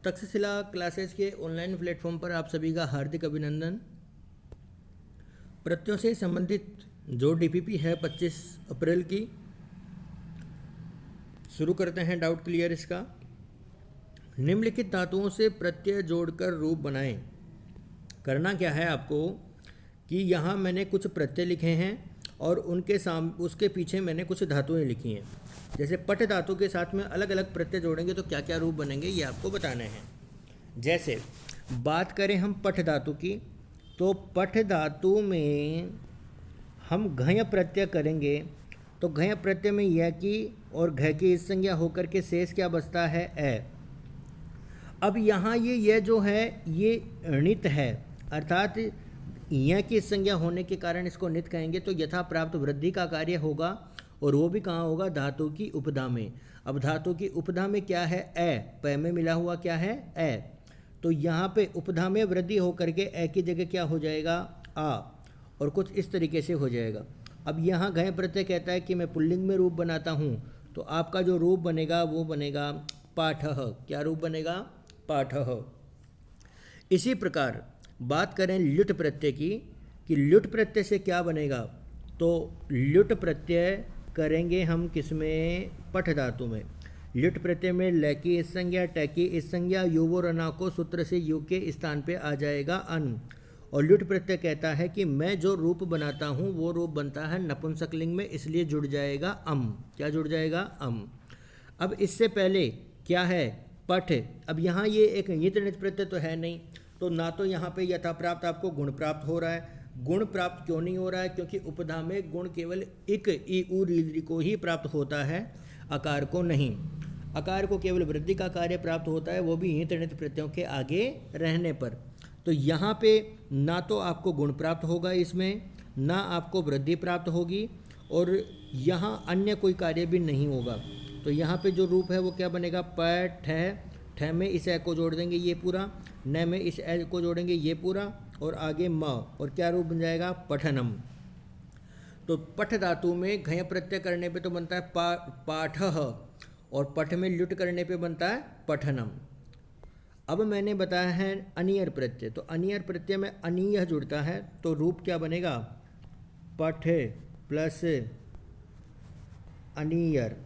Takshashila classes के online platform पर आप सभी का हार्दिक अभिनंदन। प्रत्ययों से संबंधित जो डीपीपी है 25 अप्रैल की, शुरू करते हैं डाउट क्लियर इसका। निम्नलिखित धातुओं से प्रत्यय जोड़कर रूप बनाएं। करना क्या है आपको कि यहाँ मैंने कुछ प्रत्यय लिखे हैं और उसके पीछे मैंने कुछ धातुएं लिखी हैं। जैसे पठ धातु के साथ में अलग अलग प्रत्यय जोड़ेंगे तो क्या क्या रूप बनेंगे ये आपको बताने हैं। जैसे बात करें हम पठ धातु की, तो पठ धातु में हम घय प्रत्यय करेंगे तो घय प्रत्यय में य की और घ की इस संज्ञा होकर के शेष क्या बचता है ए। अब यहाँ ये जो है ये णित है, अर्थात य की संज्ञा होने के कारण इसको नित कहेंगे। तो यथा प्राप्त वृद्धि का कार्य होगा और वो भी कहाँ होगा, धातु की उपधा में। अब धातु की उपधा में क्या है, ए, प में मिला हुआ क्या है ए। तो यहाँ पे उपधा में वृद्धि होकर के ए की जगह क्या हो जाएगा आ, और कुछ इस तरीके से हो जाएगा। अब यहाँ घय प्रत्यय कहता है कि मैं पुल्लिंग में रूप बनाता हूँ, तो आपका जो रूप बनेगा वो बनेगा पाठः। क्या रूप बनेगा, पाठः। इसी प्रकार बात करें ल्युट प्रत्यय की कि ल्युट प्रत्यय से क्या बनेगा, तो ल्युट प्रत्यय करेंगे हम किसमें, पठ धातु में। ल्युट प्रत्यय में ल की इस संज्ञा, ट की इस संज्ञा, युवो रना को सूत्र से यु के स्थान पे आ जाएगा अन। और ल्युट प्रत्यय कहता है कि मैं जो रूप बनाता हूँ वो रूप बनता है नपुंसकलिंग में, इसलिए जुड़ जाएगा अम। क्या जुड़ जाएगा, अम। अब इससे पहले क्या है, पठ। अब यहाँ ये एक ञित णित प्रत्यय तो है नहीं, तो ना तो यहाँ पे यथा प्राप्त आपको गुण प्राप्त हो रहा है। गुण प्राप्त क्यों नहीं हो रहा है, क्योंकि उपधा में गुण केवल इक ई उ री को ही प्राप्त होता है, आकार को नहीं। आकार को केवल वृद्धि का कार्य प्राप्त होता है, वो भी ञित णित प्रत्ययों के आगे रहने पर। तो यहाँ पे ना तो आपको गुण प्राप्त होगा इसमें, ना आपको वृद्धि प्राप्त होगी, और यहाँ अन्य कोई कार्य भी नहीं होगा। तो यहाँ पे जो रूप है वो क्या बनेगा, प ठ में इस ए को जोड़ देंगे ये पूरा, न में इस ए को जोड़ेंगे ये पूरा, और आगे म, और क्या रूप बन जाएगा, पठनम। तो पठ धातु में घय प्रत्यय करने पे तो बनता है पाठः, और पठ में ल्युट करने पे बनता है पठनम। अब मैंने बताया है अनियर प्रत्यय, तो अनियर प्रत्यय में अनीय जुड़ता है, तो रूप क्या बनेगा, पठ प्लस अनियर।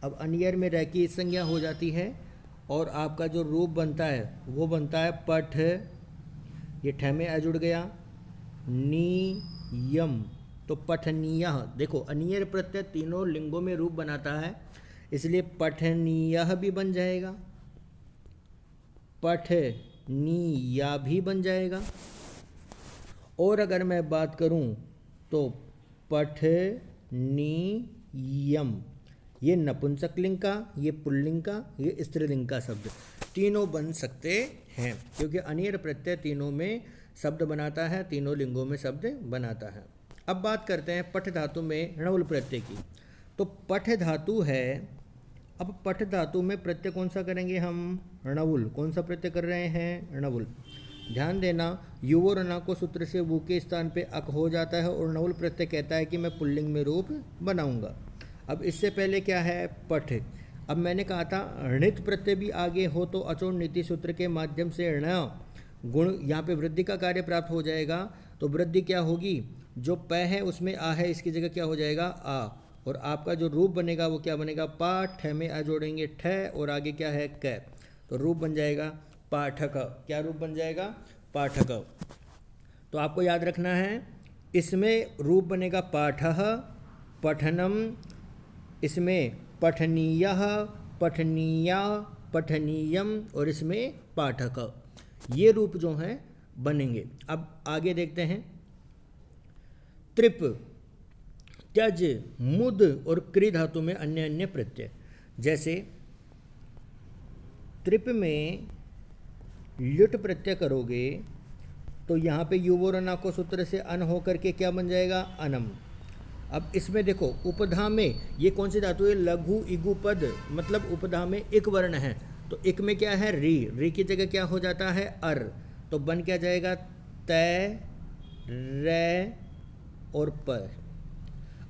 अब अनियर में रह की संज्ञा हो जाती है, और आपका जो रूप बनता है वो बनता है पठ, ये ठ में आ जुड़ गया, नियम, तो पठनीय। देखो अनियर प्रत्यय तीनों लिंगों में रूप बनाता है, इसलिए पठनीय भी बन जाएगा, पठनीय भी बन जाएगा। और अगर मैं बात करूं तो पठनीयम, ये नपुंसकलिंग का, ये पुल्लिंग का, ये स्त्रीलिंग का शब्द तीनों बन सकते हैं, क्योंकि अनियर प्रत्यय तीनों में शब्द बनाता है, तीनों लिंगों में शब्द बनाता है। अब बात करते हैं पठ धातु में णवल प्रत्यय की। तो पठ धातु है, अब पठ धातु में प्रत्यय कौन सा करेंगे हम, णवुल। कौन सा प्रत्यय कर रहे हैं, णवुल। ध्यान देना, युवो रना को सूत्र से वो के स्थान पे अक हो जाता है, और णवुल प्रत्यय कहता है कि मैं पुल्लिंग में रूप बनाऊंगा। अब इससे पहले क्या है, पठ। अब मैंने कहा था णित प्रत्यय भी आगे हो तो अचोड़ नीति सूत्र के माध्यम से ण गुण, यहाँ पे वृद्धि का कार्य प्राप्त हो जाएगा। तो वृद्धि क्या होगी, जो प है उसमें आ है, इसकी जगह क्या हो जाएगा आ, और आपका जो रूप बनेगा वो क्या बनेगा, पा, ठ में आ जोड़ेंगे ठ, और आगे क्या है क, तो रूप बन जाएगा पाठक। क्या रूप बन जाएगा, पाठक। तो आपको याद रखना है, इसमें रूप बनेगा पाठः, पठनम, इसमें पठनीयः, पठनीया, पठनीयम, और इसमें पाठक। ये रूप जो हैं बनेंगे। अब आगे देखते हैं, त्रिप, त्यज, मुद और क्रि धातु में अन्य अन्य प्रत्यय। जैसे त्रिप में ल्युट प्रत्यय करोगे तो यहाँ पे युवो रना को सूत्र से अन होकर के क्या बन जाएगा, अनम। अब इसमें देखो उपधा में ये कौन सी धातु है, लघु इगु पद, मतलब उपधा में एक वर्ण है, तो एक में क्या है री, री की जगह क्या हो जाता है अर, तो बन क्या जाएगा तय, रे और पर।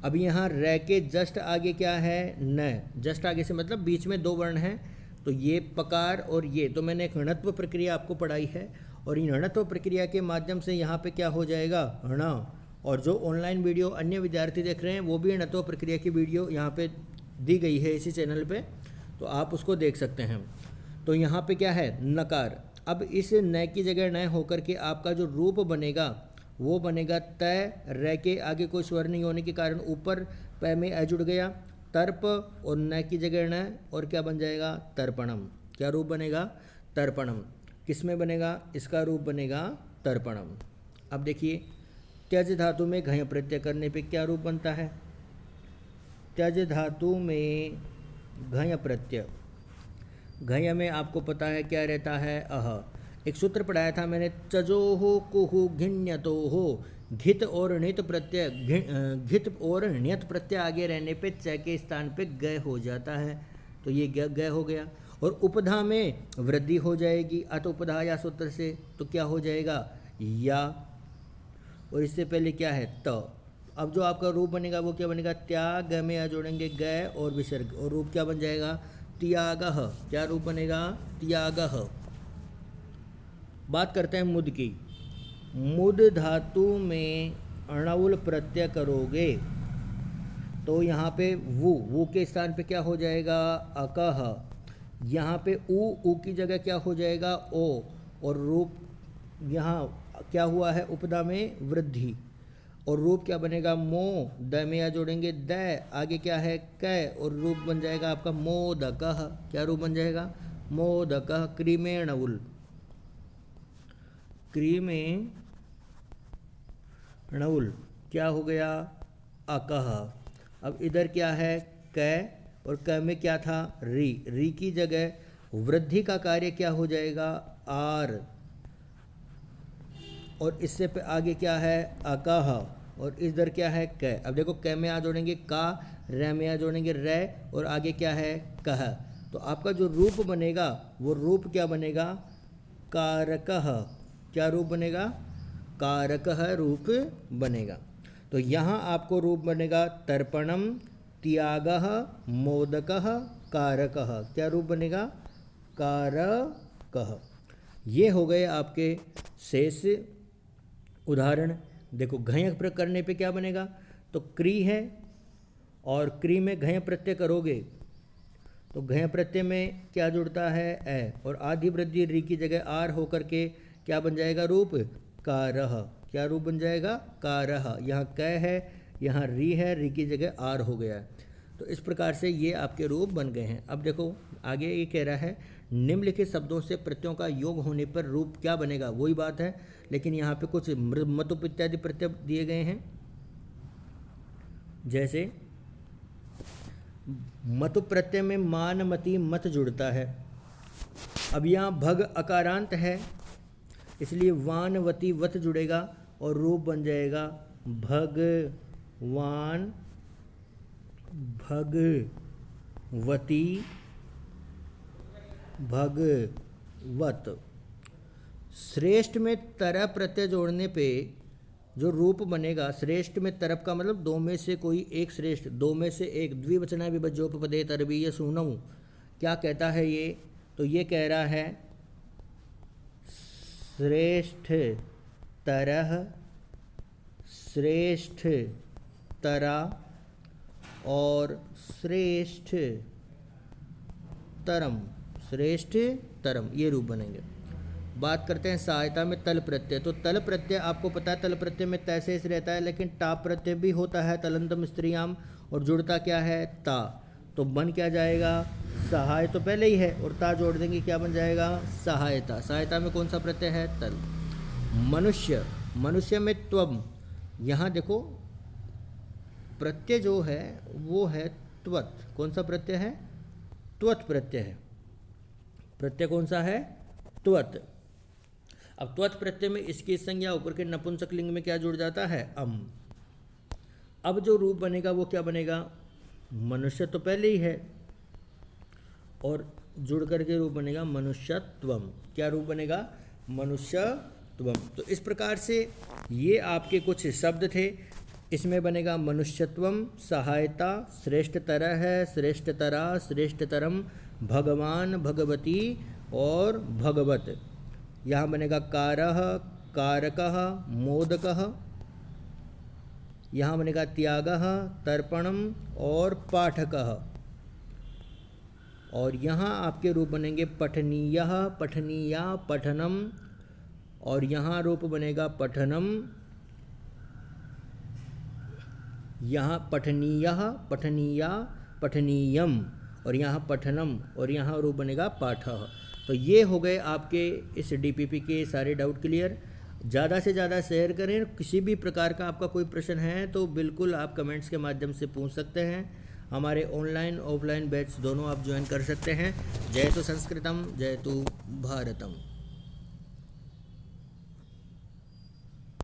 अब यहाँ रे के जस्ट आगे क्या है न, जस्ट आगे से मतलब बीच में दो वर्ण हैं, तो ये पकार और ये तो मैंने एक णत्व प्रक्रिया आपको पढ़ाई है, और इन णत्व प्रक्रिया के माध्यम से यहाँ पे क्या हो जाएगा ण। और जो ऑनलाइन वीडियो अन्य विद्यार्थी देख रहे हैं वो भी णत्व प्रक्रिया की वीडियो यहाँ पे दी गई है इसी चैनल पे, तो आप उसको देख सकते हैं। तो यहाँ पे क्या है नकार। अब इस न की जगह न होकर के आपका जो रूप बनेगा वो बनेगा तय। र के आगे कोई स्वर नहीं होने के कारण ऊपर पै में अ जुड़ गया, तर्प, और न की जगह न, और क्या बन जाएगा तर्पणम। क्या रूप बनेगा तर्पणम। किस में बनेगा, इसका रूप बनेगा तर्पणम। अब देखिए त्यज धातु में घय प्रत्यय करने पे क्या रूप बनता है। त्यज धातु में घय प्रत्यय, घय में आपको पता है क्या रहता है अह। एक सूत्र पढ़ाया था मैंने, चजोहो कुहु घिन्यतो हो। घित और णित प्रत्यय, घित और ण्यत प्रत्यय आगे रहने पे च के स्थान पे ग हो जाता है, तो ये ग हो गया। और उपधा में वृद्धि हो जाएगी, अत उपधा या सूत्र से, तो क्या हो जाएगा या, और इससे पहले क्या है त। अब जो आपका रूप बनेगा वो क्या बनेगा, त्याग में आ जोड़ेंगे ग और विसर्ग, और रूप क्या बन जाएगा त्यागः। क्या रूप बनेगा त्यागः। बात करते हैं मुद की। मुद धातु में अणउल प्रत्यय करोगे तो यहाँ पे वु के स्थान पे क्या हो जाएगा अकह। यहाँ पे ऊ की जगह क्या हो जाएगा ओ, और रूप यहाँ क्या हुआ है उपदा में वृद्धि, और रूप क्या बनेगा मो। द में या जोड़ेंगे द, आगे क्या है क, और रूप बन जाएगा आपका मोदकः। क्या रूप बन जाएगा मोदकः। क्रीमेणउल, क्रीमेणउल क्या हो गया अकह। अब इधर क्या है क, और क में क्या था री की जगह वृद्धि का कार्य क्या हो जाएगा आर, और इससे पे आगे क्या है अकह, और इधर क्या है क। अब देखो क में आ जोड़ेंगे का, र में आ जोड़ेंगे र, और आगे क्या है कह। तो आपका जो रूप बनेगा वो रूप क्या बनेगा कारकः। क्या रूप बनेगा कारकः रूप बनेगा। तो यहाँ आपको रूप बनेगा तर्पणम, त्यागः, मोदकः, कारकः। क्या रूप बनेगा कारकः। ये हो गए आपके शेष उदाहरण। देखो घय करने पे क्या बनेगा, तो क्री है, और क्री में घय प्रत्यय करोगे तो घय प्रत्यय में क्या जुड़ता है ए, और आदि वृद्धि री की जगह आर होकर के क्या बन जाएगा रूप कारह। क्या रूप बन जाएगा कारह। यहाँ क है, यहाँ री है, री की जगह आर हो गया है। तो इस प्रकार से ये आपके रूप बन गए हैं। अब देखो आगे ये कह रहा है निम्नलिखित शब्दों से प्रत्ययों का योग होने पर रूप क्या बनेगा, वही बात है, लेकिन यहाँ पे कुछ मतुप इत्यादि प्रत्यय दिए गए हैं। जैसे मतु प्रत्यय में मान मति मत जुड़ता है। अब यहाँ भग अकारांत है, इसलिए वानवती वत जुड़ेगा और रूप बन जाएगा भगवान भगवती भगवत। श्रेष्ठ में तरह प्रत्यय जोड़ने पे जो रूप बनेगा, श्रेष्ठ में तरफ का मतलब दो में से कोई एक श्रेष्ठ, दो में से एक, द्विवचना विभज्योपपदे तरबीय सूनऊ। क्या कहता है ये, तो ये कह रहा है श्रेष्ठ तरह, श्रेष्ठ तरा और श्रेष्ठ तरम, श्रेष्ठ तरम, ये रूप बनेंगे। बात करते हैं सहायता में तल प्रत्यय। तो तल प्रत्यय आपको पता है तल प्रत्यय में तय शेष रहता है, लेकिन टाप प्रत्यय भी होता है तलंतम स्त्रियाम, और जुड़ता क्या है ता। तो बन क्या जाएगा सहाय, तो पहले ही है, और ता जोड़ देंगे क्या बन जाएगा सहायता। सहायता में कौन सा प्रत्यय है तल। मनुष्य, मनुष्य में त्वम, यहाँ देखो प्रत्यय जो है वो है त्वत। कौन सा प्रत्यय है त्वत प्रत्यय है। प्रत्यय कौन सा है त्वत। अब त्वत प्रत्यय में इसकी संज्ञा होकर के नपुंसक लिंग में क्या जुड़ जाता है अम। अब जो रूप बनेगा वो क्या बनेगा, मनुष्य तो पहले ही है, और जुड़ करके रूप बनेगा मनुष्यत्वम। क्या रूप बनेगा मनुष्यत्वम। तो इस प्रकार से ये आपके कुछ शब्द थे। इसमें बनेगा मनुष्यत्वम, सहायता, श्रेष्ठ तरह है, श्रेष्ठ तरा, श्रेष्ठ तरम, भगवान, भगवती और भगवत। यहाँ बनेगा कारः, कारकः, मोदकः। यहाँ बनेगा त्यागः, तर्पणम और पाठकः। और यहाँ आपके रूप बनेंगे पठनीयः, पठनीया, पठनम। और यहाँ रूप बनेगा पठनम, यहाँ पठनीयः, पठनीया, पठनीयम। और यहाँ पठनम और यहाँ रूप बनेगा पाठः। तो ये हो गए आपके इस डीपीपी के सारे डाउट क्लियर। ज़्यादा से ज़्यादा शेयर करें। किसी भी प्रकार का आपका कोई प्रश्न है तो बिल्कुल आप कमेंट्स के माध्यम से पूछ सकते हैं। हमारे ऑनलाइन ऑफलाइन बैच दोनों आप ज्वाइन कर सकते हैं। जय तो संस्कृतम, जय तो भारतम।